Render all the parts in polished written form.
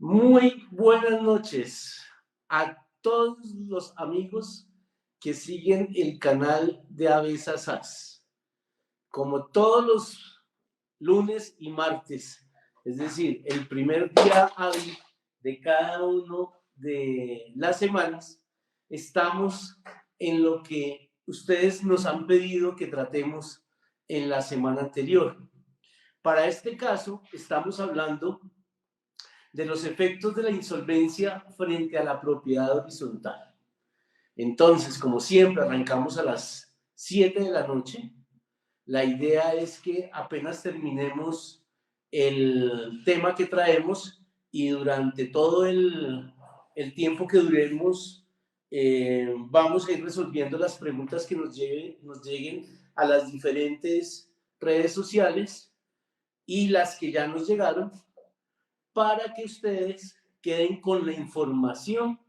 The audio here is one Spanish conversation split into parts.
Muy buenas noches a todos los amigos que siguen el canal de Avesa SAS. Como todos los lunes y martes, es decir, el primer día hábil de cada uno de las semanas, estamos en lo que ustedes nos han pedido que tratemos en la semana anterior. Para este caso, estamos hablando de los efectos de la insolvencia frente a la propiedad horizontal. Entonces, como siempre, arrancamos a las 7 de la noche. La idea es que apenas terminemos el tema que traemos y durante todo el tiempo que duremos, vamos a ir resolviendo las preguntas que nos lleguen a las diferentes redes sociales y las que ya nos llegaron, para que ustedes queden con la información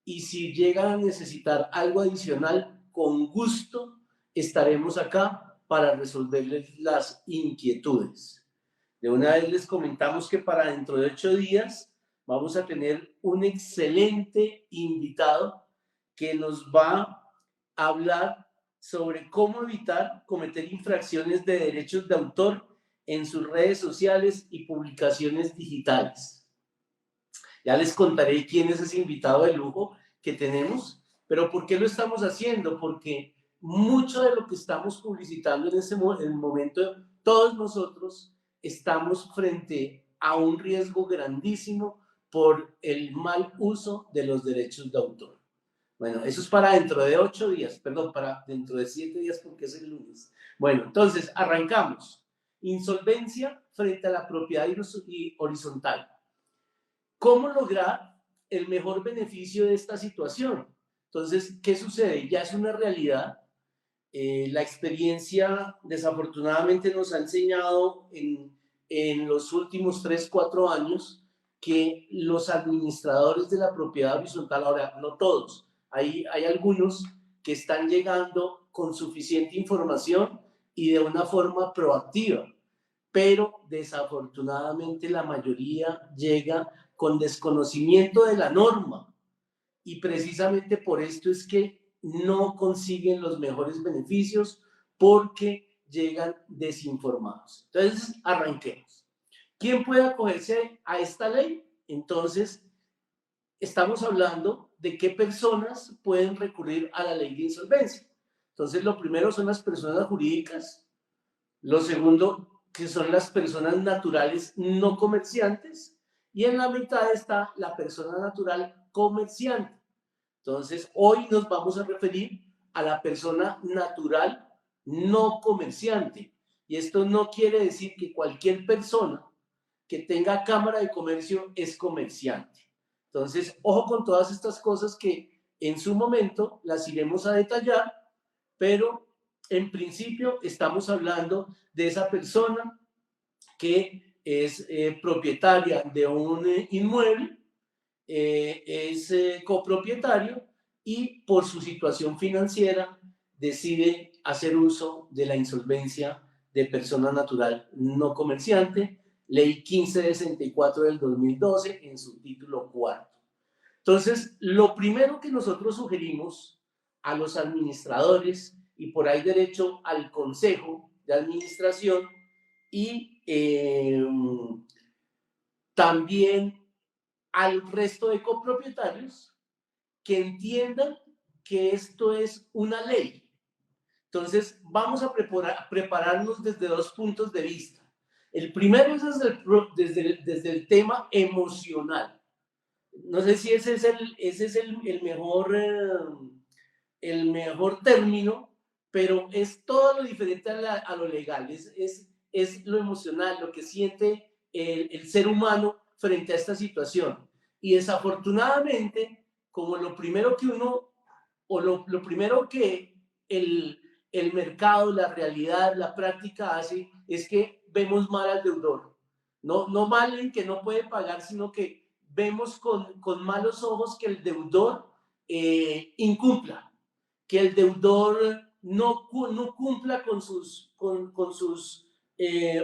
y si llegan a necesitar algo adicional, con gusto estaremos acá para resolverles las inquietudes. De una vez les comentamos que para dentro de 8 días vamos a tener un excelente invitado que nos va a hablar sobre cómo evitar cometer infracciones de derechos de autor en sus redes sociales y publicaciones digitales. Ya les contaré quién es ese invitado de lujo que tenemos, pero ¿por qué lo estamos haciendo? Porque mucho de lo que estamos publicitando en ese momento, todos nosotros estamos frente a un riesgo grandísimo por el mal uso de los derechos de autor. Bueno, eso es para dentro de 8 días, perdón, para dentro de 7 días porque es el lunes. Bueno, entonces arrancamos. Insolvencia frente a la propiedad horizontal. ¿Cómo lograr el mejor beneficio de esta situación? Entonces, ¿qué sucede? Ya es una realidad. La experiencia desafortunadamente nos ha enseñado en los últimos 3, 4 años que los administradores de la propiedad horizontal, ahora no todos, hay algunos que están llegando con suficiente información y de una forma proactiva, pero desafortunadamente la mayoría llega con desconocimiento de la norma y precisamente por esto es que no consiguen los mejores beneficios porque llegan desinformados. Entonces, arranquemos. ¿Quién puede acogerse a esta ley? Entonces, estamos hablando de qué personas pueden recurrir a la ley de insolvencia. Entonces, lo primero son las personas jurídicas, lo segundo, que son las personas naturales no comerciantes, y en la mitad está la persona natural comerciante. Entonces, hoy nos vamos a referir a la persona natural no comerciante. Y esto no quiere decir que cualquier persona que tenga cámara de comercio es comerciante. Entonces, ojo con todas estas cosas que en su momento las iremos a detallar, pero en principio estamos hablando de esa persona que es propietaria de un inmueble, es copropietario y por su situación financiera decide hacer uso de la insolvencia de persona natural no comerciante, ley 1564 del 2012 en su título cuarto. Entonces, lo primero que nosotros sugerimos a los administradores y por ahí derecho al consejo de administración y también al resto de copropietarios que entiendan que esto es una ley. Entonces, vamos a prepararnos desde 2 puntos de vista. El primero es desde el tema emocional. No sé si ese es el mejor término, pero es todo lo diferente a lo legal, es lo emocional, lo que siente el ser humano frente a esta situación. Y desafortunadamente, como lo primero que uno, o lo primero que el mercado, la realidad, la práctica hace, es que vemos mal al deudor. No mal en que no puede pagar, sino que vemos con malos ojos que el deudor incumpla, que el deudor no cumpla con sus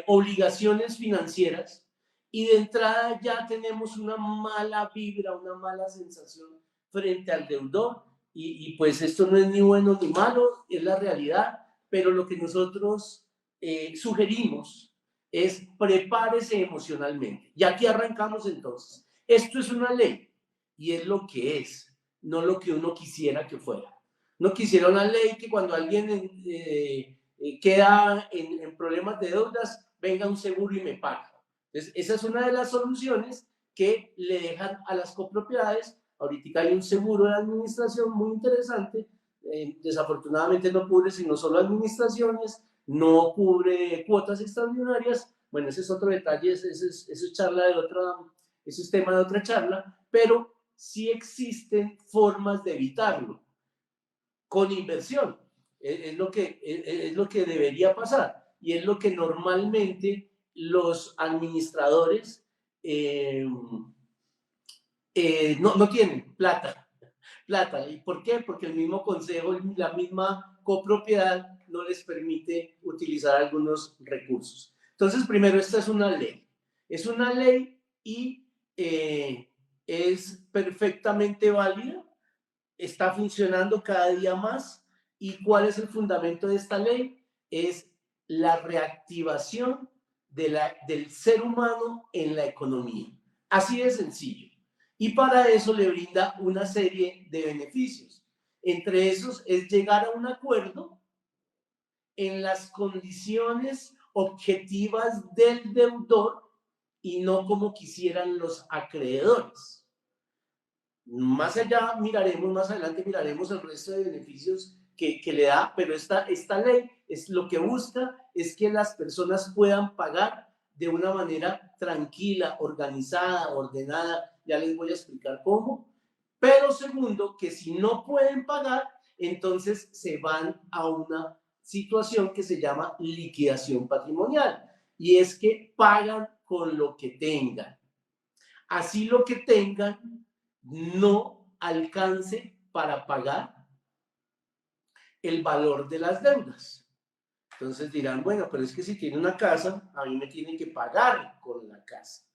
obligaciones financieras y de entrada ya tenemos una mala vibra, una mala sensación frente al deudor, y pues esto no es ni bueno ni malo, es la realidad, pero lo que nosotros sugerimos es prepárese emocionalmente. Y aquí arrancamos entonces. Esto es una ley y es lo que es, no lo que uno quisiera que fuera. No quisiera una ley que cuando alguien queda en problemas de deudas, venga un seguro y me pague. Entonces, esa es una de las soluciones que le dejan a las copropiedades. Ahorita hay un seguro de administración muy interesante. Desafortunadamente no cubre sino solo administraciones, no cubre cuotas extraordinarias. Bueno, ese es otro detalle, eso es charla de otra, eso es tema de otra charla, pero sí existen formas de evitarlo con inversión. Es lo que debería pasar y es lo que normalmente los administradores no tienen plata. ¿Y por qué? Porque el mismo consejo, la misma copropiedad no les permite utilizar algunos recursos. Entonces, primero, esta es una ley. Es una ley y es perfectamente válida, está funcionando cada día más. ¿Y cuál es el fundamento de esta ley? Es la reactivación del ser humano en la economía. Así de sencillo. Y para eso le brinda una serie de beneficios. Entre esos es llegar a un acuerdo en las condiciones objetivas del deudor y no como quisieran los acreedores. Más allá miraremos, más adelante miraremos el resto de beneficios que le da, pero esta ley es lo que busca, es que las personas puedan pagar de una manera tranquila, organizada, ordenada. Ya les voy a explicar cómo. Pero segundo, que si no pueden pagar, entonces se van a una situación que se llama liquidación patrimonial. Y es que pagan con lo que tengan. Así lo que tengan no alcance para pagar el valor de las deudas. Entonces dirán, bueno, pero es que si tiene una casa, a mí me tienen que pagar con la casa.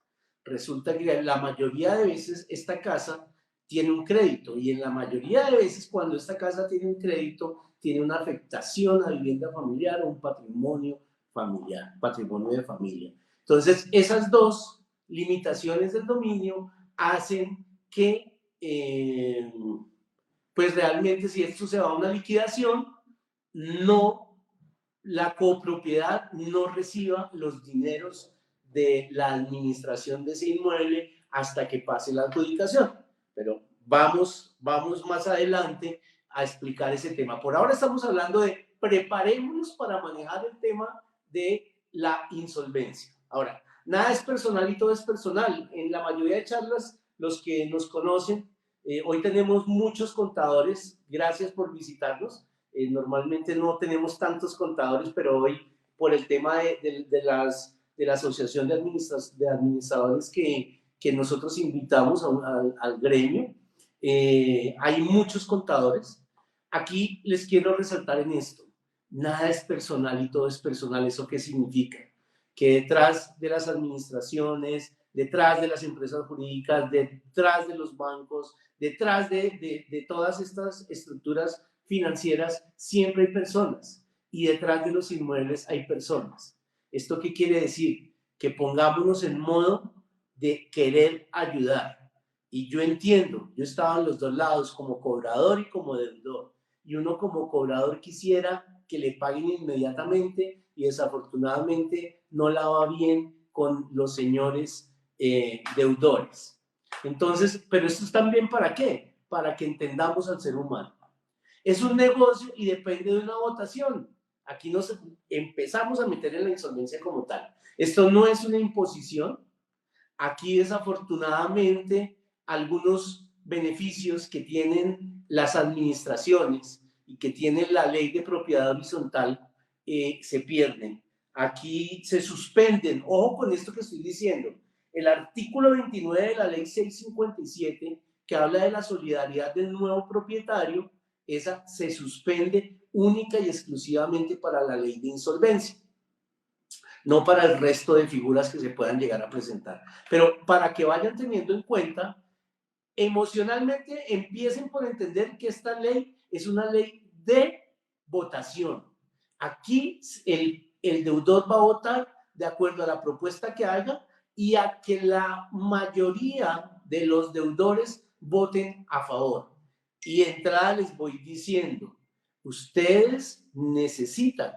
Resulta que la mayoría de veces esta casa tiene un crédito y en la mayoría de veces cuando esta casa tiene un crédito, tiene una afectación a vivienda familiar o un patrimonio familiar, patrimonio de familia. Entonces, esas dos limitaciones del dominio hacen que, pues realmente si esto se va a una liquidación, no, la copropiedad no reciba los dineros de la administración de ese inmueble hasta que pase la adjudicación. Pero vamos más adelante a explicar ese tema. Por ahora estamos hablando de preparémonos para manejar el tema de la insolvencia. Ahora, nada es personal y todo es personal. En la mayoría de charlas, los que nos conocen, hoy tenemos muchos contadores, gracias por visitarnos. Normalmente no tenemos tantos contadores, pero hoy por el tema de la asociación de administradores que nosotros invitamos al gremio, hay muchos contadores. Aquí les quiero resaltar en esto, nada es personal y todo es personal. ¿Eso qué significa? Que detrás de las administraciones, detrás de las empresas jurídicas, detrás de los bancos, detrás de todas estas estructuras financieras, siempre hay personas y detrás de los inmuebles hay personas. ¿Esto qué quiere decir? Que pongámonos en modo de querer ayudar. Y yo entiendo, yo estaba en los dos lados, como cobrador y como deudor. Y uno como cobrador quisiera que le paguen inmediatamente y desafortunadamente no la va bien con los señores deudores. Entonces, pero esto es también ¿para qué? Para que entendamos al ser humano. Es un negocio y depende de una votación. Aquí nos empezamos a meter en la insolvencia como tal. Esto no es una imposición. Aquí desafortunadamente algunos beneficios que tienen las administraciones y que tiene la ley de propiedad horizontal se pierden. Aquí se suspenden. Ojo con esto que estoy diciendo. El artículo 29 de la ley 657, que habla de la solidaridad del nuevo propietario, esa se suspende única y exclusivamente para la ley de insolvencia. no para el resto de figuras que se puedan llegar a presentar. Pero para que vayan teniendo en cuenta, emocionalmente empiecen por entender que esta ley es una ley de votación. Aquí el deudor va a votar de acuerdo a la propuesta que haga y a que la mayoría de los deudores voten a favor. Y de entrada les voy diciendo, ustedes necesitan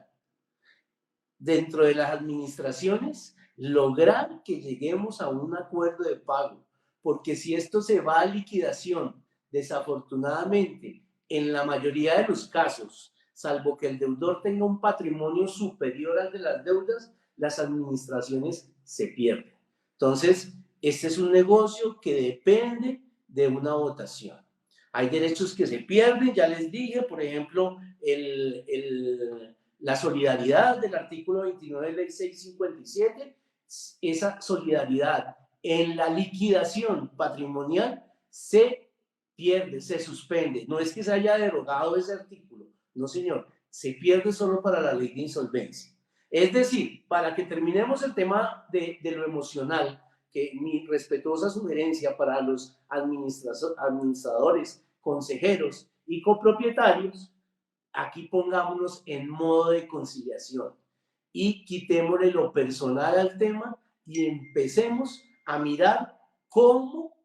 dentro de las administraciones lograr que lleguemos a un acuerdo de pago, porque si esto se va a liquidación, desafortunadamente, en la mayoría de los casos, salvo que el deudor tenga un patrimonio superior al de las deudas, las administraciones se pierden. Entonces, este es un negocio que depende de una votación. Hay derechos que se pierden, ya les dije, por ejemplo, la solidaridad del artículo 29 de ley 657, esa solidaridad en la liquidación patrimonial se pierde, se suspende. No es que se haya derogado ese artículo, no señor, se pierde solo para la ley de insolvencia. Es decir, para que terminemos el tema de lo emocional, que mi respetuosa sugerencia para los administradores, consejeros y copropietarios, aquí pongámonos en modo de conciliación y quitémosle lo personal al tema y empecemos a mirar cómo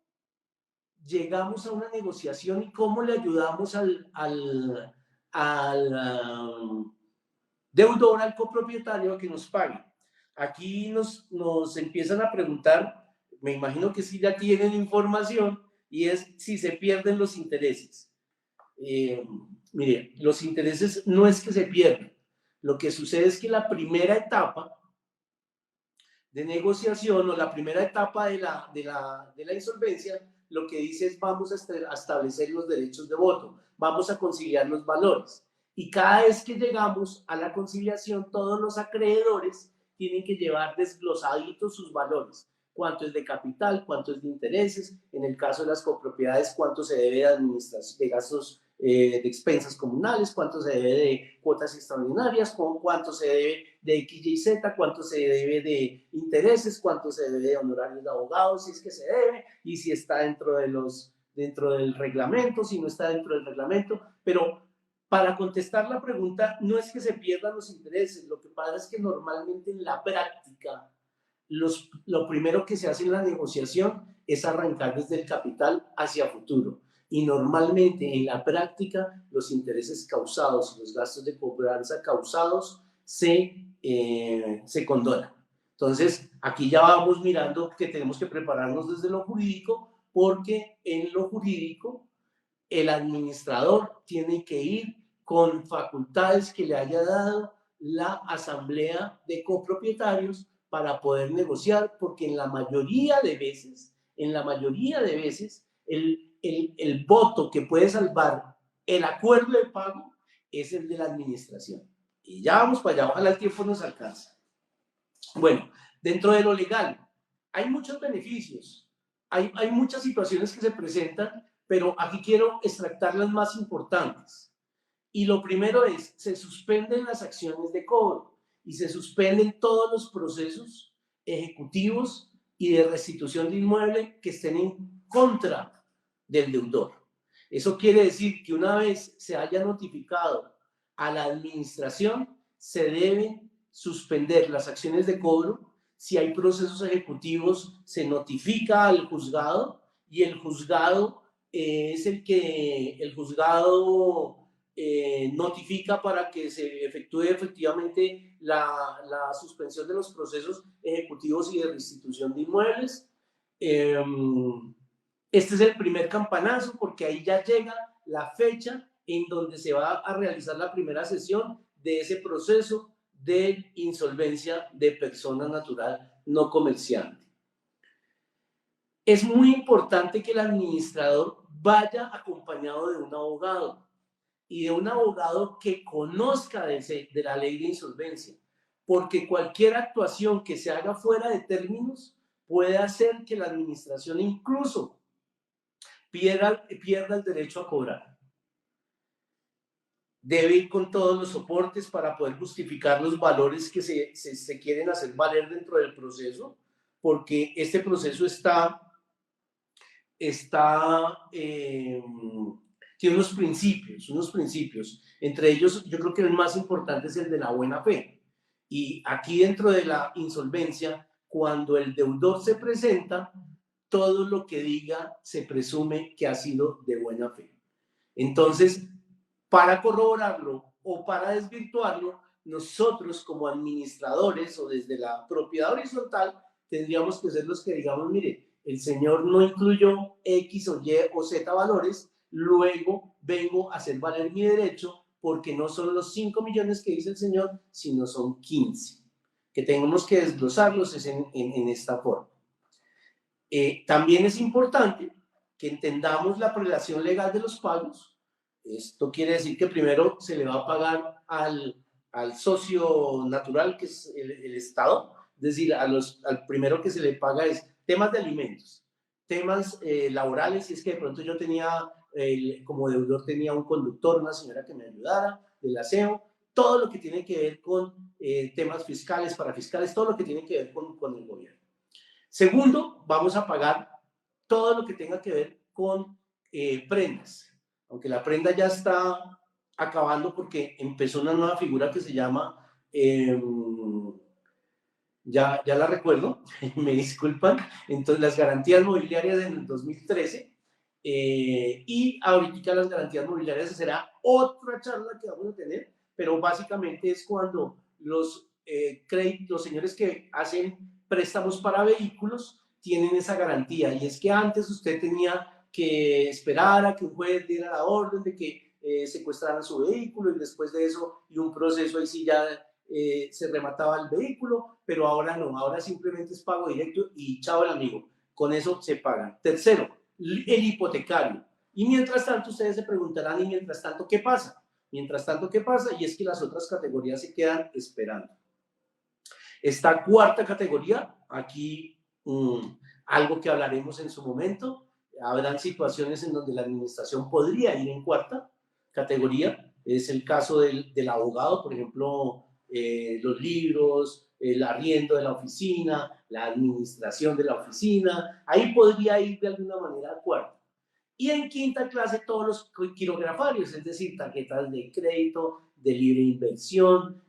llegamos a una negociación y cómo le ayudamos al deudor, al copropietario a que nos pague. Aquí nos empiezan a preguntar, me imagino que sí ya tienen información, y es si se pierden los intereses. Mire, los intereses no es que se pierdan. Lo que sucede es que la primera etapa de negociación o la primera etapa de la insolvencia, lo que dice es vamos a establecer los derechos de voto, vamos a conciliar los valores. Y cada vez que llegamos a la conciliación, todos los acreedores tienen que llevar desglosaditos sus valores. Cuánto es de capital, cuánto es de intereses, en el caso de las copropiedades, cuánto se debe de administración, de gastos de expensas comunales, cuánto se debe de cuotas extraordinarias, cuánto se debe de X, Y, Z, cuánto se debe de intereses, cuánto se debe de honorarios de abogados, si es que se debe, y si está dentro del reglamento, si no está dentro del reglamento. Pero para contestar la pregunta, no es que se pierdan los intereses, lo que pasa es que normalmente en la práctica, lo primero que se hace en la negociación es arrancar desde el capital hacia futuro. Y normalmente en la práctica los intereses causados y los gastos de cobranza causados se condonan. Entonces, aquí ya vamos mirando que tenemos que prepararnos desde lo jurídico, porque en lo jurídico el administrador tiene que ir con facultades que le haya dado la asamblea de copropietarios para poder negociar, porque en la mayoría de veces, el voto que puede salvar el acuerdo de pago es el de la administración. Y ya vamos para allá, ojalá el tiempo nos alcance. Bueno, dentro de lo legal, hay muchos beneficios, hay muchas situaciones que se presentan, pero aquí quiero extractar las más importantes. Y lo primero es, se suspenden las acciones de cobro y se suspenden todos los procesos ejecutivos y de restitución de inmueble que estén en contra del deudor. Eso quiere decir que una vez se haya notificado a la administración, se deben suspender las acciones de cobro. Si hay procesos ejecutivos, se notifica al juzgado y el juzgado es el juzgado notifica para que se efectúe efectivamente la suspensión de los procesos ejecutivos y de restitución de inmuebles. Este es el primer campanazo, porque ahí ya llega la fecha en donde se va a realizar la primera sesión de ese proceso de insolvencia de persona natural no comerciante. Es muy importante que el administrador vaya acompañado de un abogado, y de un abogado que conozca de la ley de insolvencia, porque cualquier actuación que se haga fuera de términos puede hacer que la administración incluso pierda el derecho a cobrar. debe ir con todos los soportes para poder justificar los valores que se quieren hacer valer dentro del proceso, porque este proceso tiene unos principios. Entre ellos, yo creo que el más importante es el de la buena fe. Y aquí dentro de la insolvencia, cuando el deudor se presenta, todo lo que diga se presume que ha sido de buena fe. Entonces, para corroborarlo o para desvirtuarlo, nosotros como administradores o desde la propiedad horizontal tendríamos que ser los que digamos, mire, el señor no incluyó X o Y o Z valores, luego vengo a hacer valer mi derecho porque no son los 5 millones que dice el señor, sino son 15, que tenemos que desglosarlos en esta forma. También es importante que entendamos la prelación legal de los pagos. Esto quiere decir que primero se le va a pagar al socio natural, que es el Estado, es decir, al primero que se le paga es temas de alimentos, temas laborales, si es que de pronto yo tenía, como deudor tenía un conductor, una señora que me ayudara, del aseo, todo lo que tiene que ver con temas fiscales, parafiscales, todo lo que tiene que ver con el gobierno. Segundo, vamos a pagar todo lo que tenga que ver con prendas, aunque la prenda ya está acabando porque empezó una nueva figura que se llama, ya la recuerdo, me disculpan, entonces las garantías mobiliarias en el 2013, y ahorita las garantías mobiliarias será otra charla que vamos a tener, pero básicamente es cuando los señores que hacen préstamos para vehículos tienen esa garantía, y es que antes usted tenía que esperar a que un juez diera la orden de que secuestraran su vehículo, y después de eso, y un proceso ahí sí ya se remataba el vehículo, pero ahora no, ahora simplemente es pago directo y chao el amigo, con eso se pagan. Tercero, el hipotecario. Y mientras tanto ustedes se preguntarán, y mientras tanto, ¿qué pasa? Mientras tanto, ¿qué pasa? Y es que las otras categorías se quedan esperando. Esta cuarta categoría, aquí algo que hablaremos en su momento, habrán situaciones en donde la administración podría ir en cuarta categoría, es el caso del abogado, por ejemplo, los libros, el arriendo de la oficina, la administración de la oficina, ahí podría ir de alguna manera a cuarta. Y en quinta clase todos los quirografarios, es decir, tarjetas de crédito, de libre inversión,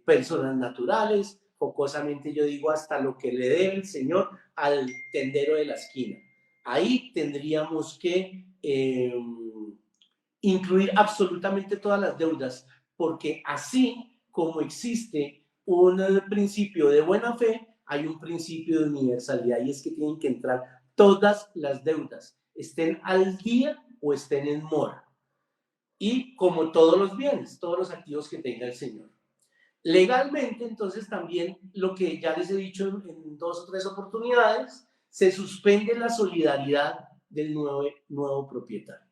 personas naturales, jocosamente yo digo hasta lo que le debe el señor al tendero de la esquina. Ahí tendríamos que incluir absolutamente todas las deudas, porque así como existe un principio de buena fe, hay un principio de universalidad, y es que tienen que entrar todas las deudas, estén al día o estén en mora. Y como todos los bienes, todos los activos que tenga el señor. Legalmente, entonces, también lo que ya les he dicho en 2 o 3 oportunidades, se suspende la solidaridad del nuevo propietario.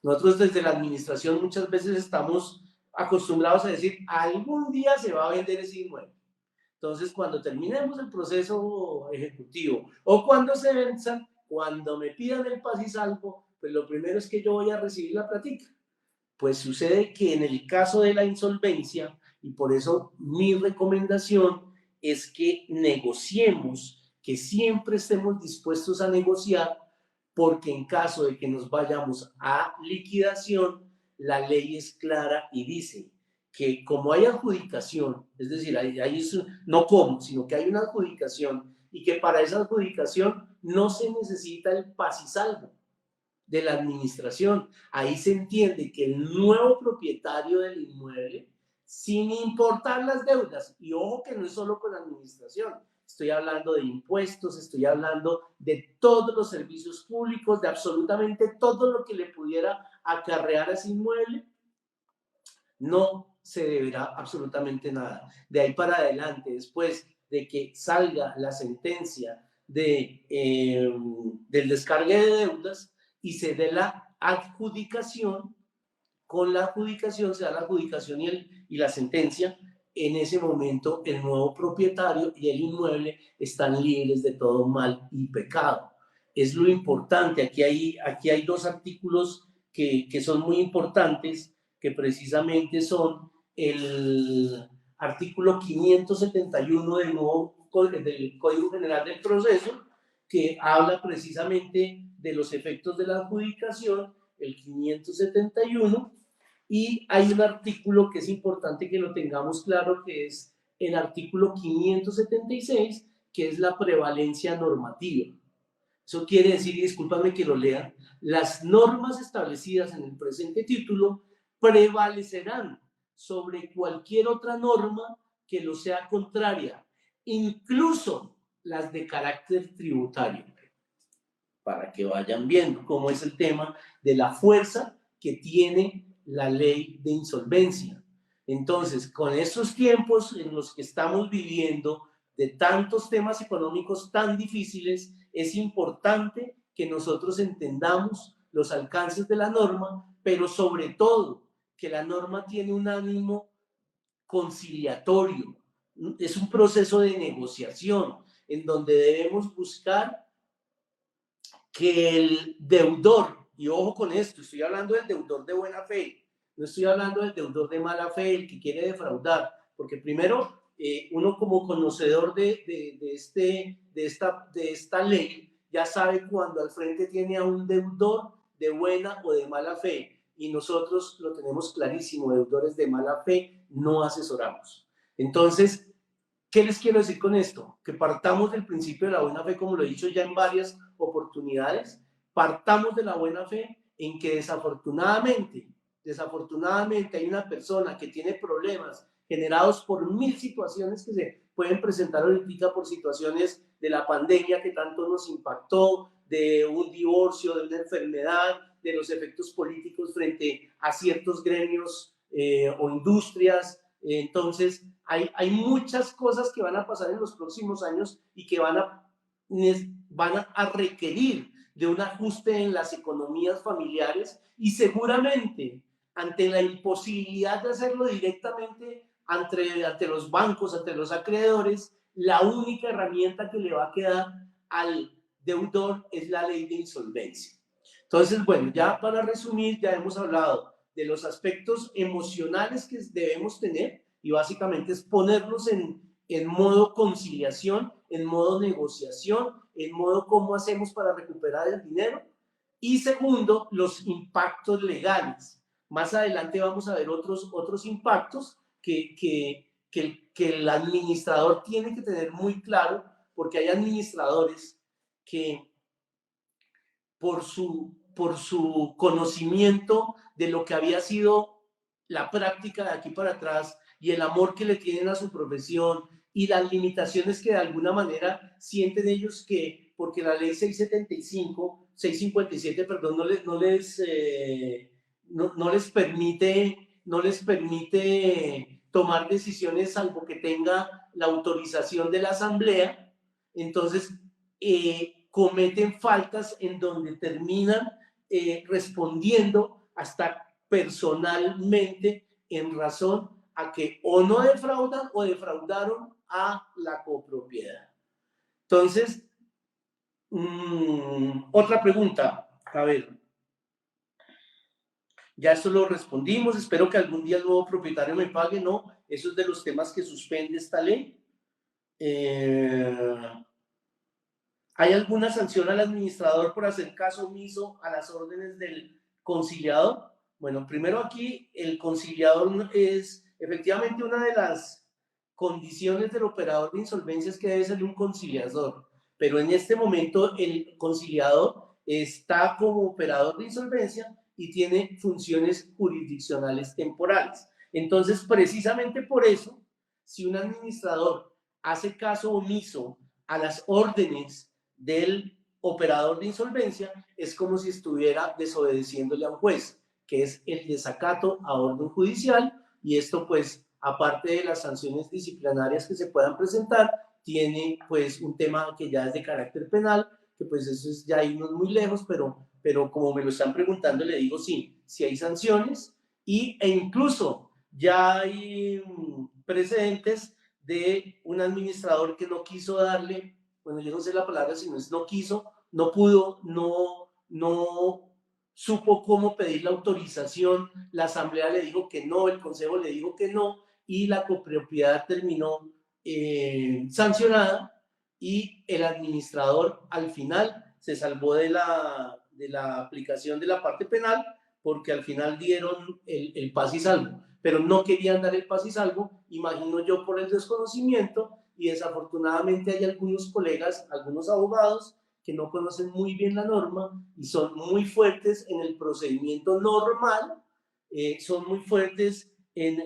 Nosotros desde la administración muchas veces estamos acostumbrados a decir, algún día se va a vender ese inmueble. Entonces, cuando terminemos el proceso ejecutivo o cuando se venzan, cuando me pidan el paz y salvo, pues lo primero es que yo voy a recibir la platica. Pues sucede que en el caso de la insolvencia, y por eso mi recomendación es que negociemos, que siempre estemos dispuestos a negociar, porque en caso de que nos vayamos a liquidación, la ley es clara y dice que como hay adjudicación, es decir, no como, sino que hay una adjudicación, y que para esa adjudicación no se necesita el paz y salvo de la administración. Ahí se entiende que el nuevo propietario del inmueble, sin importar las deudas, y ojo que no es solo con la administración, estoy hablando de impuestos, estoy hablando de todos los servicios públicos, de absolutamente todo lo que le pudiera acarrear a ese inmueble, no se deberá absolutamente nada. De ahí para adelante, después de que salga la sentencia del descargue de deudas y se dé la adjudicación, con la adjudicación se da la adjudicación y la sentencia, en ese momento el nuevo propietario y el inmueble están libres de todo mal y pecado. Es lo importante. Aquí hay 2 artículos que son muy importantes que precisamente son el artículo 571 del nuevo del Código General del Proceso, que habla precisamente de los efectos de la adjudicación, el 571, y hay un artículo que es importante que lo tengamos claro, que es el artículo 576, que es la prevalencia normativa. Eso quiere decir, y discúlpame que lo lea, las normas establecidas en el presente título prevalecerán sobre cualquier otra norma que lo sea contraria, incluso las de carácter tributario, para que vayan viendo cómo es el tema de la fuerza que tiene la ley de insolvencia. Entonces, con estos tiempos en los que estamos viviendo, de tantos temas económicos tan difíciles, es importante que nosotros entendamos los alcances de la norma, pero sobre todo que la norma tiene un ánimo conciliatorio. Es un proceso de negociación en donde debemos buscar que el deudor, y ojo con esto, estoy hablando del deudor de buena fe, no estoy hablando del deudor de mala fe, el que quiere defraudar, porque primero uno como conocedor de esta ley ya sabe cuando al frente tiene a un deudor de buena o de mala fe, y nosotros lo tenemos clarísimo, deudores de mala fe no asesoramos. Entonces, ¿qué les quiero decir con esto? Que partamos del principio de la buena fe, como lo he dicho ya en varias oportunidades, partamos de la buena fe en que desafortunadamente hay una persona que tiene problemas generados por 1000 situaciones que se pueden presentar ahorita por situaciones de la pandemia que tanto nos impactó, de un divorcio, de una enfermedad, de los efectos políticos frente a ciertos gremios o industrias. Entonces, hay muchas cosas que van a pasar en los próximos años y que van a requerir de un ajuste en las economías familiares, y seguramente ante la imposibilidad de hacerlo directamente ante los bancos, ante los acreedores, la única herramienta que le va a quedar al deudor es la ley de insolvencia. Entonces, bueno, ya para resumir, ya hemos hablado de los aspectos emocionales que debemos tener, y básicamente es ponernos en modo conciliación, en modo negociación, en modo cómo hacemos para recuperar el dinero. Y segundo, los impactos legales. Más adelante vamos a ver otros impactos que el administrador tiene que tener muy claro, porque hay administradores que por su conocimiento de lo que había sido la práctica de aquí para atrás y el amor que le tienen a su profesión y las limitaciones que de alguna manera sienten ellos, que porque la ley 657, perdón, no les permite tomar decisiones salvo que tenga la autorización de la asamblea. Entonces cometen faltas en donde terminan respondiendo hasta personalmente en razón a que o no defraudan o defraudaron a la copropiedad. Entonces, otra pregunta, a ver, ya esto lo respondimos, espero que algún día el nuevo propietario me pague, no, eso es de los temas que suspende esta ley. ¿Hay alguna sanción al administrador por hacer caso omiso a las órdenes del conciliador? Bueno, primero aquí el conciliador es efectivamente una de las condiciones del operador de insolvencia, es que debe ser un conciliador, pero en este momento el conciliador está como operador de insolvencia y tiene funciones jurisdiccionales temporales. Entonces, precisamente por eso, si un administrador hace caso omiso a las órdenes del operador de insolvencia, es como si estuviera desobedeciéndole a un juez, que es el desacato a orden judicial, y esto pues, aparte de las sanciones disciplinarias que se puedan presentar, tiene pues un tema que ya es de carácter penal, que pues eso es ya irnos muy lejos, pero como me lo están preguntando, le digo sí hay sanciones, e incluso ya hay precedentes de un administrador que no quiso darle, bueno, yo no sé la palabra, si no es no quiso, no pudo, no supo cómo pedir la autorización, la asamblea le dijo que no, el consejo le dijo que no, y la copropiedad terminó sancionada, y el administrador al final se salvó de la aplicación de la parte penal, porque al final dieron el paz y salvo, pero no querían dar el paz y salvo, imagino yo, por el desconocimiento, y desafortunadamente hay algunos colegas, algunos abogados, que no conocen muy bien la norma y son muy fuertes en el procedimiento normal, son muy fuertes en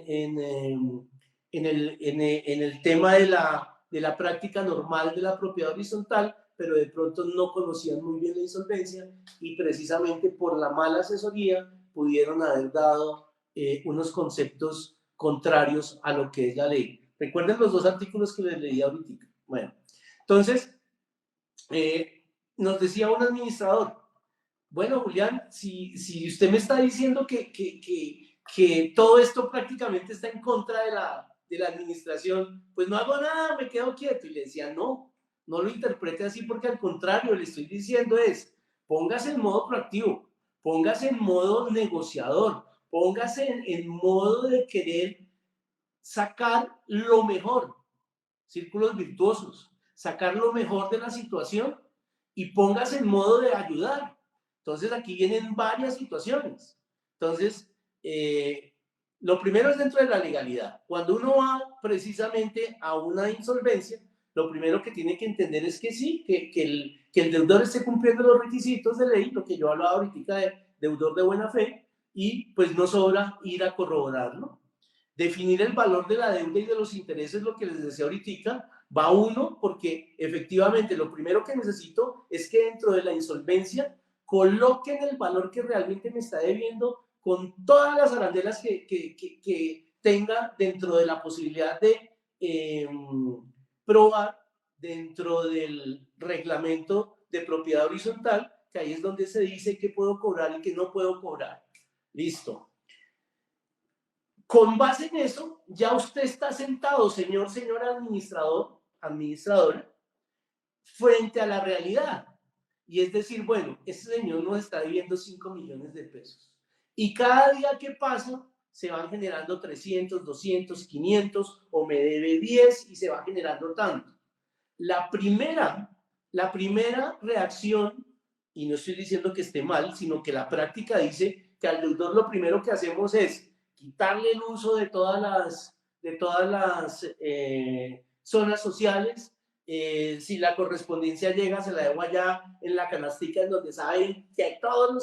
el tema de la práctica normal de la propiedad horizontal, pero de pronto no conocían muy bien la insolvencia, y precisamente por la mala asesoría pudieron haber dado unos conceptos contrarios a lo que es la ley. Recuerden los dos artículos que les leí ahorita. Bueno, entonces, nos decía un administrador: bueno, Julián, si usted me está diciendo que todo esto prácticamente está en contra de la administración, pues no hago nada, me quedo quieto. Y le decía: no, no lo interprete así, porque al contrario, le estoy diciendo es, póngase en modo proactivo, póngase en modo negociador, póngase en modo de querer sacar lo mejor, círculos virtuosos, sacar lo mejor de la situación, y póngase en modo de ayudar. Entonces aquí vienen varias situaciones. Entonces, lo primero es dentro de la legalidad. Cuando uno va precisamente a una insolvencia, lo primero que tiene que entender es que sí, que el deudor esté cumpliendo los requisitos de ley, lo que yo hablaba ahorita de deudor de buena fe, y pues no sobra ir a corroborarlo. Definir el valor de la deuda y de los intereses, lo que les decía ahorita, va uno, porque efectivamente lo primero que necesito es que dentro de la insolvencia coloquen el valor que realmente me está debiendo, con todas las arandelas que tenga dentro de la posibilidad de probar dentro del reglamento de propiedad horizontal, que ahí es donde se dice qué puedo cobrar y qué no puedo cobrar. Listo. Con base en eso, ya usted está sentado, señor administrador, administradora, frente a la realidad. Y es decir, bueno, este señor nos está debiendo 5 millones de pesos. Y cada día que pasa, se van generando 300, 200, 500, o me debe 10 y se va generando tanto. La primera reacción, y no estoy diciendo que esté mal, sino que la práctica dice que al deudor lo primero que hacemos es quitarle el uso de todas las zonas sociales. Si la correspondencia llega, se la dejo allá en la canastica, en donde saben que hay toda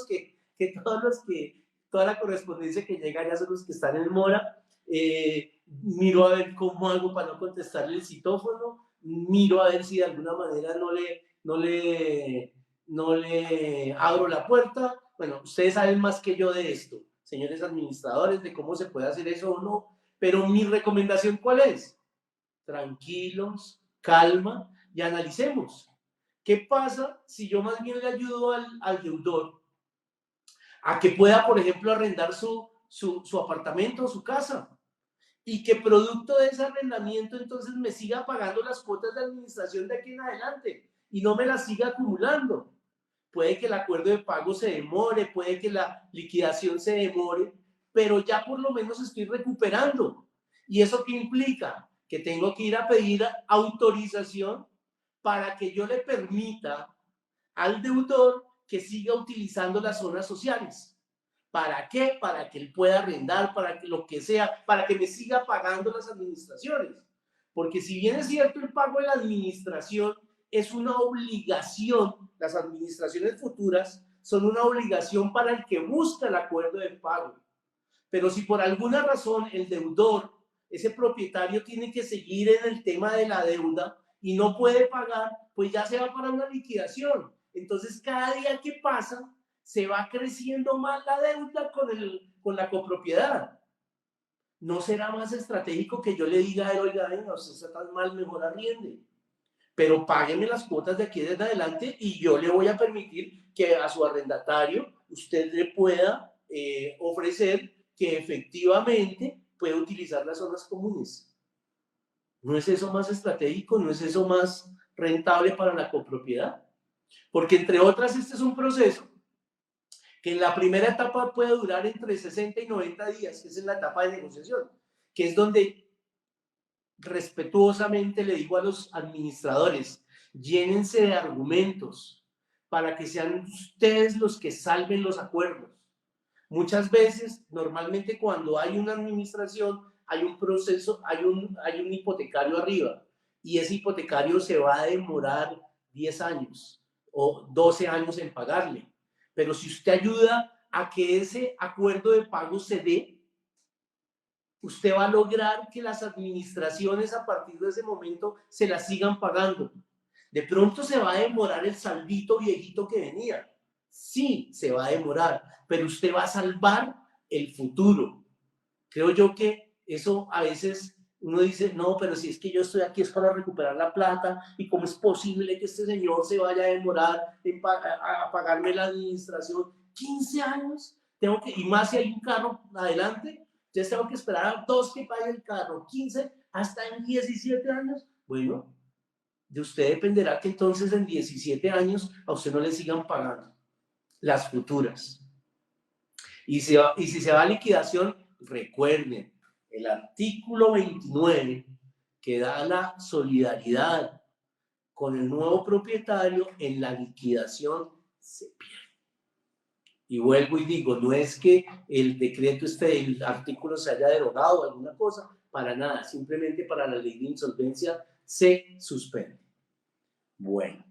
la correspondencia que llega allá son los que están en mora. Miro a ver cómo hago para no contestarle el citófono, miro a ver si de alguna manera no le abro la puerta. Bueno, ustedes saben más que yo de esto, señores administradores, de cómo se puede hacer eso o no, pero mi recomendación, ¿cuál es? Tranquilos, calma, y analicemos. ¿Qué pasa si yo más bien le ayudo al deudor a que pueda, por ejemplo, arrendar su apartamento o su casa, y que producto de ese arrendamiento entonces me siga pagando las cuotas de administración de aquí en adelante y no me las siga acumulando? Puede que el acuerdo de pago se demore, puede que la liquidación se demore, pero ya por lo menos estoy recuperando. ¿Y eso qué implica? Que tengo que ir a pedir autorización para que yo le permita al deudor que siga utilizando las zonas sociales. ¿Para qué? Para que él pueda arrendar, para que lo que sea, para que me siga pagando las administraciones. Porque si bien es cierto, el pago de la administración es una obligación, las administraciones futuras son una obligación para el que busca el acuerdo de pago. Pero si por alguna razón el deudor, ese propietario, tiene que seguir en el tema de la deuda y no puede pagar, pues ya se va para una liquidación. Entonces, cada día que pasa, se va creciendo más la deuda con la copropiedad. ¿No será más estratégico que yo le diga a él: oiga, venga, usted está tan mal, mejor arriende, pero págueme las cuotas de aquí desde adelante, y yo le voy a permitir que a su arrendatario usted le pueda ofrecer que efectivamente puede utilizar las zonas comunes? ¿No es eso más estratégico? ¿No es eso más rentable para la copropiedad? Porque, entre otras, este es un proceso que en la primera etapa puede durar entre 60 y 90 días, que es en la etapa de negociación, que es donde respetuosamente le digo a los administradores, llénense de argumentos para que sean ustedes los que salven los acuerdos. Muchas veces, normalmente cuando hay una administración, hay un proceso, hay un hipotecario arriba y ese hipotecario se va a demorar 10 años o 12 años en pagarle. Pero si usted ayuda a que ese acuerdo de pago se dé, usted va a lograr que las administraciones a partir de ese momento se la sigan pagando. De pronto se va a demorar el saldito viejito que venía. Sí, se va a demorar, pero usted va a salvar el futuro. Creo yo que eso a veces uno dice, no, pero si es que yo estoy aquí es para recuperar la plata y cómo es posible que este señor se vaya a demorar a pagarme la administración 15 años. Tengo que, y más si hay un carro adelante, entonces tengo que esperar a 2 que paguen el carro, 15 hasta en 17 años. Bueno, de usted dependerá que entonces en 17 años a usted no le sigan pagando las futuras. Y si se va a liquidación, recuerden el artículo 29 que da la solidaridad con el nuevo propietario en la liquidación se pierde. Y vuelvo y digo, no es que el decreto el artículo se haya derogado o alguna cosa, para nada, simplemente para la ley de insolvencia se suspende. Bueno.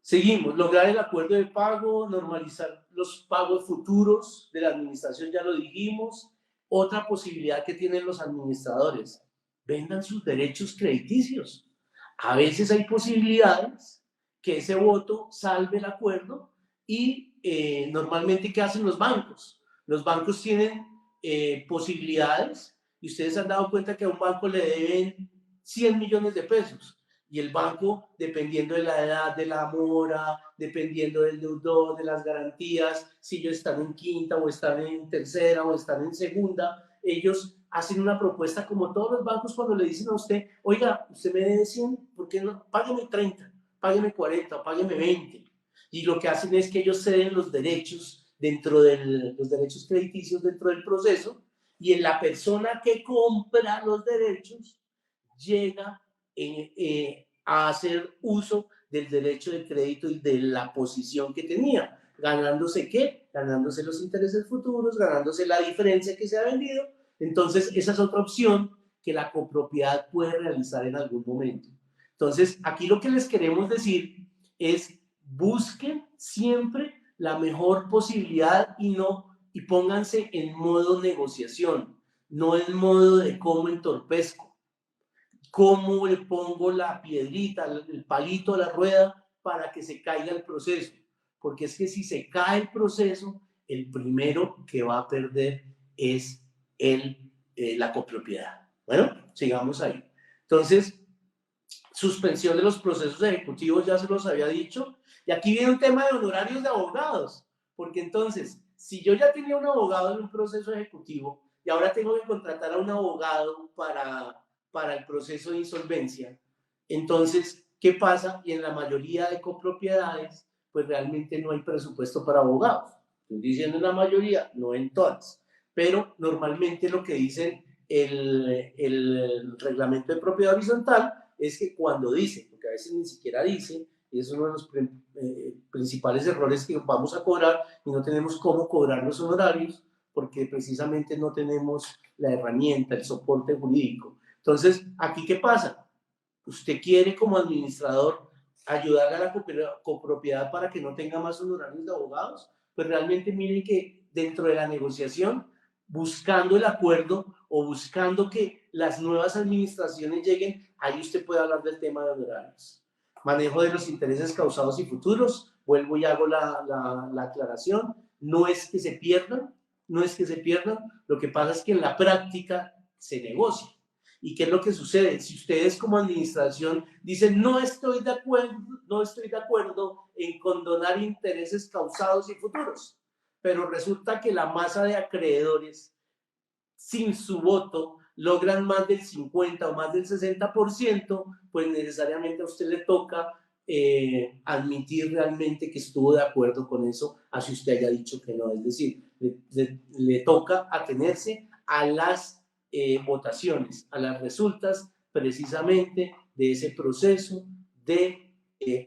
Seguimos, lograr el acuerdo de pago, normalizar los pagos futuros de la administración, ya lo dijimos. Otra posibilidad que tienen los administradores, vendan sus derechos crediticios. A veces hay posibilidades que ese voto salve el acuerdo y normalmente, ¿qué hacen los bancos? Los bancos tienen posibilidades y ustedes han dado cuenta que a un banco le deben 100 millones de pesos. Y el banco, dependiendo de la edad de la mora, dependiendo del deudor, de las garantías, si ellos están en quinta o están en tercera o están en segunda, ellos hacen una propuesta como todos los bancos cuando le dicen a usted, oiga, usted me debe 100, ¿por qué no? Págueme 30, págueme 40, págueme 20. Y lo que hacen es que ellos ceden los derechos los derechos crediticios dentro del proceso y en la persona que compra los derechos llega a hacer uso del derecho de crédito y de la posición que tenía, ganándose ¿qué? Ganándose los intereses futuros, ganándose la diferencia que se ha vendido. Entonces, esa es otra opción que la copropiedad puede realizar en algún momento. Entonces, aquí lo que les queremos decir es busquen siempre la mejor posibilidad y pónganse en modo negociación, no en modo de cómo entorpezco. ¿Cómo le pongo la piedrita, el palito a la rueda para que se caiga el proceso? Porque es que si se cae el proceso, el primero que va a perder es la copropiedad. Bueno, sigamos ahí. Entonces, suspensión de los procesos ejecutivos, ya se los había dicho. Y aquí viene un tema de honorarios de abogados. Porque entonces, si yo ya tenía un abogado en un proceso ejecutivo y ahora tengo que contratar a un abogado para el proceso de insolvencia, entonces, ¿qué pasa? Y en la mayoría de copropiedades, pues realmente no hay presupuesto para abogados. Estoy diciendo en la mayoría, no en todas. Pero normalmente lo que dicen el reglamento de propiedad horizontal es que cuando dice, porque a veces ni siquiera dice, y es uno de los principales errores que vamos a cobrar y no tenemos cómo cobrar los honorarios porque precisamente no tenemos la herramienta, el soporte jurídico. Entonces, ¿aquí qué pasa? Usted quiere como administrador ayudar a la copropiedad para que no tenga más honorarios de abogados, pues realmente miren que dentro de la negociación, buscando el acuerdo o buscando que las nuevas administraciones lleguen, ahí usted puede hablar del tema de honorarios. Manejo de los intereses causados y futuros, vuelvo y hago la aclaración, no es que se pierdan, no es que se pierdan, lo que pasa es que en la práctica se negocia. ¿Y qué es lo que sucede? Si ustedes como administración dicen no estoy de acuerdo en condonar intereses causados y futuros, pero resulta que la masa de acreedores sin su voto logran más del 50 o más del 60%, pues necesariamente a usted le toca admitir realmente que estuvo de acuerdo con eso, así usted haya dicho que no. Es decir, le toca atenerse a las votaciones, a las resultas precisamente de ese proceso de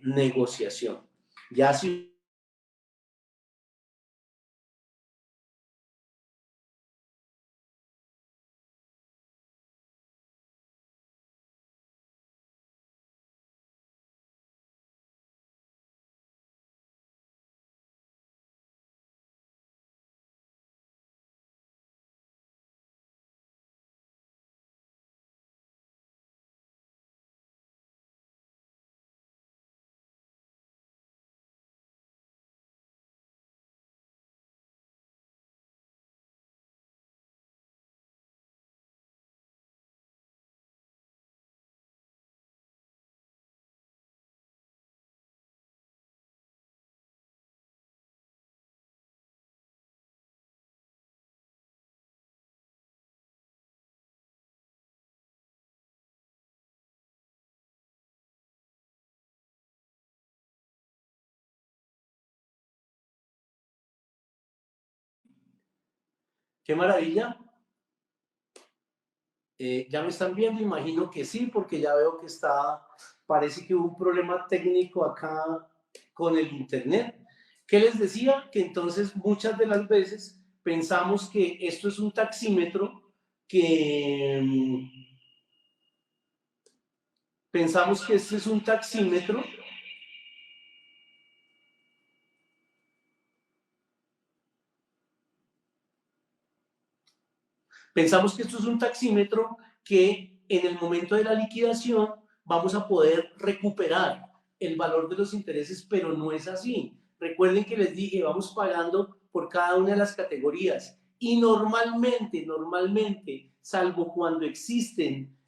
negociación. Ya si qué maravilla. ¿Ya me están viendo? Imagino que sí, porque ya veo que parece que hubo un problema técnico acá con el internet. ¿Qué les decía? Que entonces muchas de las veces pensamos que esto es un taxímetro, que pensamos que este es un taxímetro. Pensamos que esto es un taxímetro que en el momento de la liquidación vamos a poder recuperar el valor de los intereses, pero no es así. Recuerden que les dije, vamos pagando por cada una de las categorías y normalmente, salvo cuando existen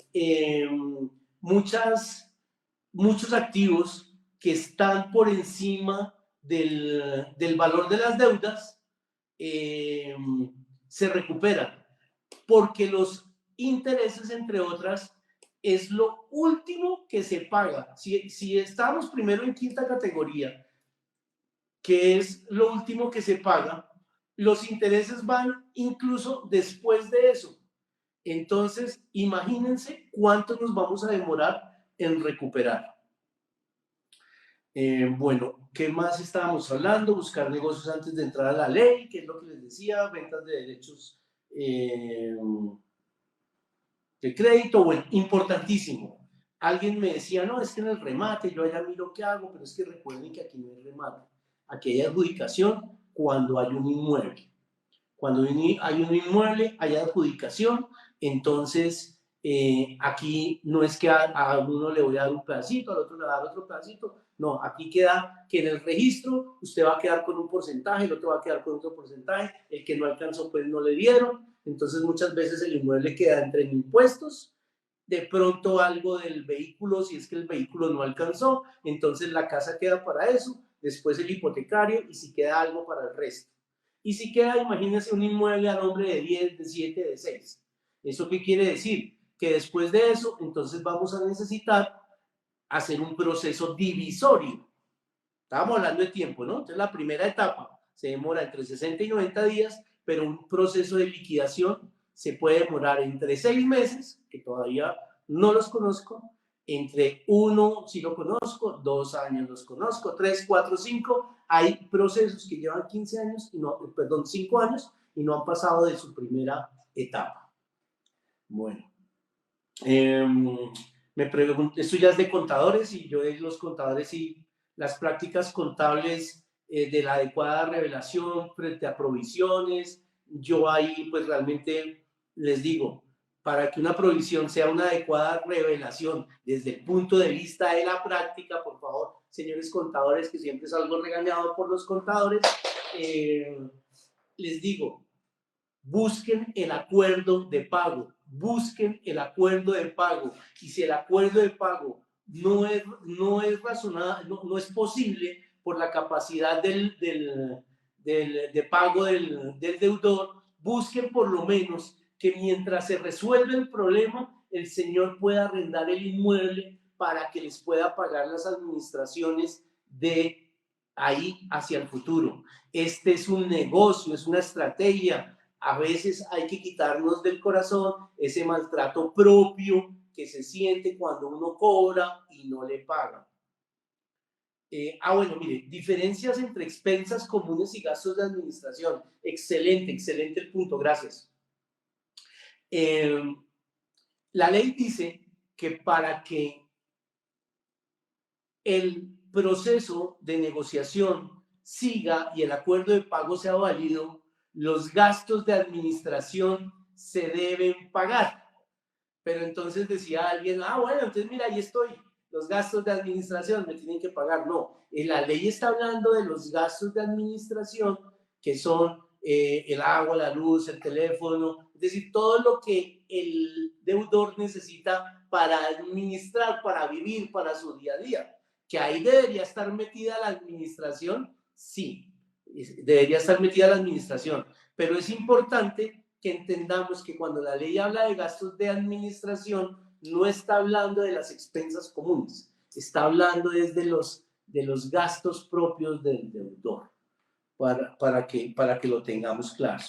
muchos activos que están por encima del valor de las deudas, se recuperan porque los intereses, entre otras, es lo último que se paga. Si estamos primero en quinta categoría, que es lo último que se paga, los intereses van incluso después de eso. Entonces, imagínense cuánto nos vamos a demorar en recuperar. Bueno, ¿qué más estábamos hablando? Buscar negocios antes de entrar a la ley, que es lo que les decía, ventas de derechos de crédito. Bueno, importantísimo. Alguien me decía, no, es que en el remate yo allá miro qué hago, pero es que recuerden que aquí no hay remate. Aquí hay adjudicación cuando hay un inmueble. Cuando hay un inmueble, hay adjudicación, entonces aquí no es que a uno le voy a dar un pedacito, al otro le voy a dar otro pedacito, no, aquí queda que en el registro usted va a quedar con un porcentaje, el otro va a quedar con otro porcentaje, el que no alcanzó pues no le dieron, entonces muchas veces el inmueble queda entre impuestos, de pronto algo del vehículo, si es que el vehículo no alcanzó, entonces la casa queda para eso, después el hipotecario y si queda algo para el resto. Y si queda, imagínense un inmueble a nombre de 10, de 7, de 6. ¿Eso qué quiere decir? Que después de eso, entonces vamos a necesitar hacer un proceso divisorio. Estábamos hablando de tiempo, ¿no? Entonces la primera etapa se demora entre 60 y 90 días, pero un proceso de liquidación se puede demorar entre 6 meses, que todavía no los conozco, entre 1, si lo conozco, 2 años los conozco, 3, 4, 5. Hay procesos que llevan 15 años, 5 años, y no han pasado de su primera etapa. Bueno, me pregunto, esto ya es de contadores y yo de los contadores y las prácticas contables de la adecuada revelación frente a provisiones. Yo ahí pues realmente les digo, para que una provisión sea una adecuada revelación desde el punto de vista de la práctica, por favor, señores contadores, que siempre salgo regañado por los contadores, les digo, busquen el acuerdo de pago, busquen el acuerdo de pago. Y si el acuerdo de pago no es razonable, no es posible por la capacidad de pago del deudor, busquen por lo menos que mientras se resuelve el problema, el señor pueda arrendar el inmueble para que les pueda pagar las administraciones de ahí hacia el futuro. Este es un negocio, es una estrategia. A veces hay que quitarnos del corazón ese maltrato propio que se siente cuando uno cobra y no le pagan. Bueno, mire, diferencias entre expensas comunes y gastos de administración. Excelente, excelente el punto, gracias. La ley dice que para que el proceso de negociación siga y el acuerdo de pago sea válido, los gastos de administración se deben pagar. Pero entonces decía alguien, bueno, entonces mira, ahí estoy, los gastos de administración me tienen que pagar. No, la ley está hablando de los gastos de administración que son el agua, la luz, el teléfono, es decir, todo lo que el deudor necesita para administrar, para vivir, para su día a día. ¿Que ahí debería estar metida la administración? Sí, debería estar metida la administración, pero es importante que entendamos que cuando la ley habla de gastos de administración, no está hablando de las expensas comunes, está hablando desde de los gastos propios del deudor, para que lo tengamos claro.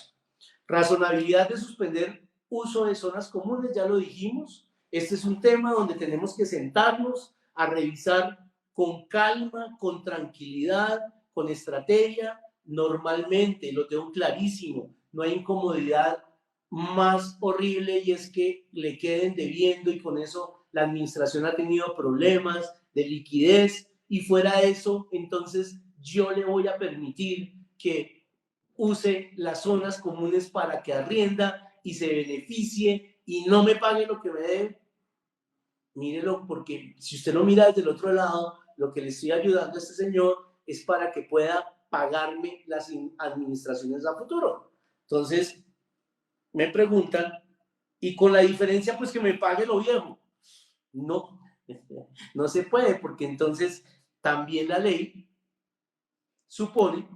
Razonabilidad de suspender uso de zonas comunes, ya lo dijimos. Este es un tema donde tenemos que sentarnos a revisar con calma, con tranquilidad, con estrategia. Normalmente, lo tengo clarísimo, no hay incomodidad más horrible y es que le queden debiendo y con eso la administración ha tenido problemas de liquidez y fuera de eso, entonces yo le voy a permitir que use las zonas comunes para que arrienda y se beneficie y no me pague lo que me debe. Mírelo, porque si usted lo mira desde el otro lado, lo que le estoy ayudando a este señor es para que pueda pagarme las administraciones a futuro. Entonces, me preguntan, y con la diferencia, pues que me pague lo viejo. No, no se puede, porque entonces también la ley supone,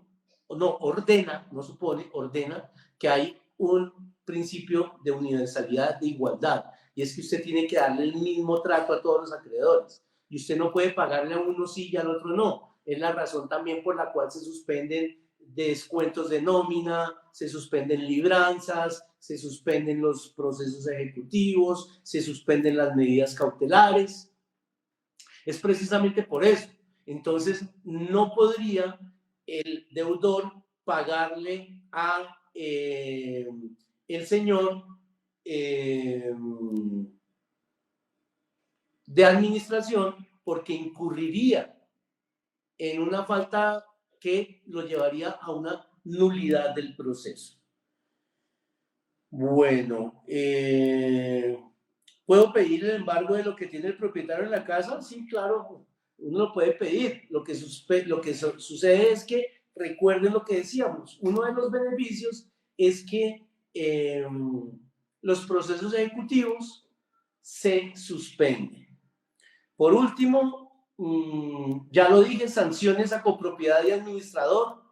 no, ordena, no supone, ordena que hay un principio de universalidad, de igualdad, y es que usted tiene que darle el mismo trato a todos los acreedores, y usted no puede pagarle a uno sí y al otro no. Es la razón también por la cual se suspenden descuentos de nómina, se suspenden libranzas, se suspenden los procesos ejecutivos, se suspenden las medidas cautelares. Es precisamente por eso. Entonces, no podría el deudor pagarle a el señor de administración porque incurriría en una falta que lo llevaría a una nulidad del proceso. Bueno, ¿puedo pedir el embargo de lo que tiene el propietario en la casa? Sí, claro, uno lo puede pedir. Lo que sucede es que, recuerden lo que decíamos, uno de los beneficios es que los procesos ejecutivos se suspenden. Por último, ya lo dije, sanciones a copropiedad y administrador.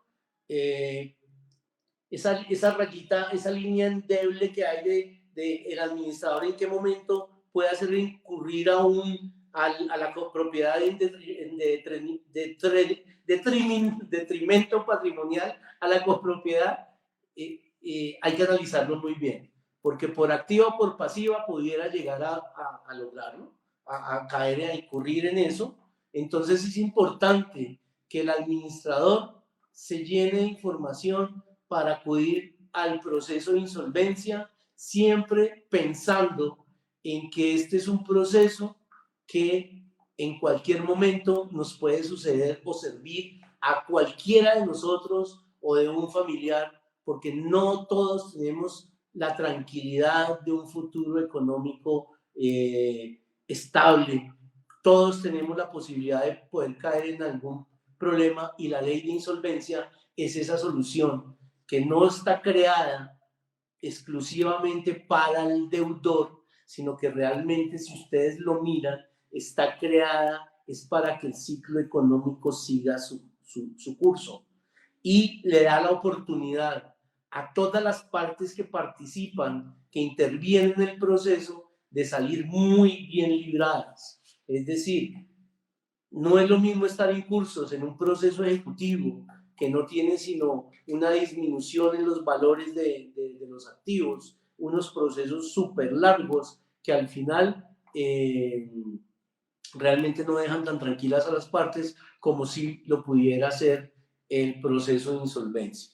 Esa rayita, esa línea endeble que hay de el administrador, en qué momento puede hacer incurrir a la copropiedad en detrimento patrimonial a la copropiedad, hay que analizarlo muy bien, porque por activa o por pasiva pudiera llegar a lograrlo, a caer, a incurrir en eso. Entonces es importante que el administrador se llene de información para acudir al proceso de insolvencia, siempre pensando en que este es un proceso que en cualquier momento nos puede suceder o servir a cualquiera de nosotros o de un familiar, porque no todos tenemos la tranquilidad de un futuro económico estable. Todos tenemos la posibilidad de poder caer en algún problema y la ley de insolvencia es esa solución que no está creada exclusivamente para el deudor, sino que realmente, si ustedes lo miran, está creada es para que el ciclo económico siga su curso y le da la oportunidad a todas las partes que participan, que intervienen en el proceso, de salir muy bien libradas. Es decir, no es lo mismo estar incursos en un proceso ejecutivo que no tiene sino una disminución en los valores de los activos, unos procesos súper largos que al final realmente no dejan tan tranquilas a las partes como si lo pudiera hacer el proceso de insolvencia.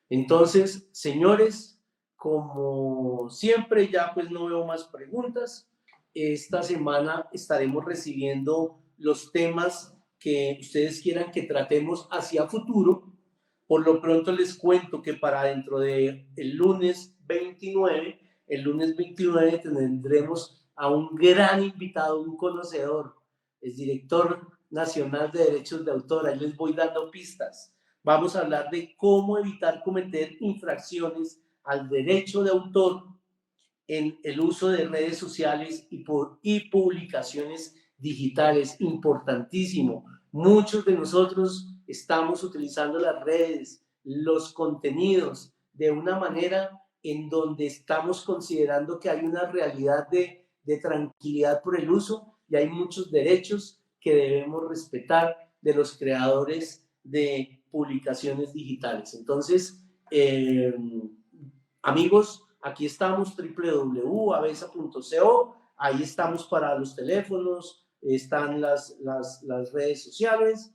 Entonces, señores, como siempre, ya pues no veo más preguntas. Esta semana estaremos recibiendo los temas que ustedes quieran que tratemos hacia futuro. Por lo pronto les cuento que para dentro de el lunes 29 tendremos a un gran invitado, un conocedor, es director nacional de derechos de autor. Ahí les voy dando pistas. Vamos a hablar de cómo evitar cometer infracciones al derecho de autor en el uso de redes sociales y publicaciones digitales. Importantísimo. Muchos de nosotros estamos utilizando las redes, los contenidos, de una manera en donde estamos considerando que hay una realidad de tranquilidad por el uso y hay muchos derechos que debemos respetar de los creadores de publicaciones digitales. Entonces, amigos, aquí estamos, www.avesa.co, ahí estamos para los teléfonos, están las redes sociales.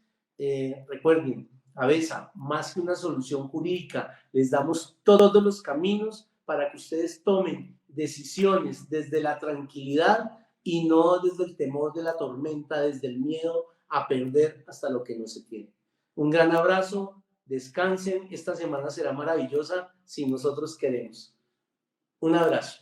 Recuerden, Avesa, más que una solución jurídica, les damos todos los caminos para que ustedes tomen decisiones desde la tranquilidad y no desde el temor de la tormenta, desde el miedo a perder hasta lo que no se tiene. Un gran abrazo, descansen, esta semana será maravillosa si nosotros queremos. Un abrazo.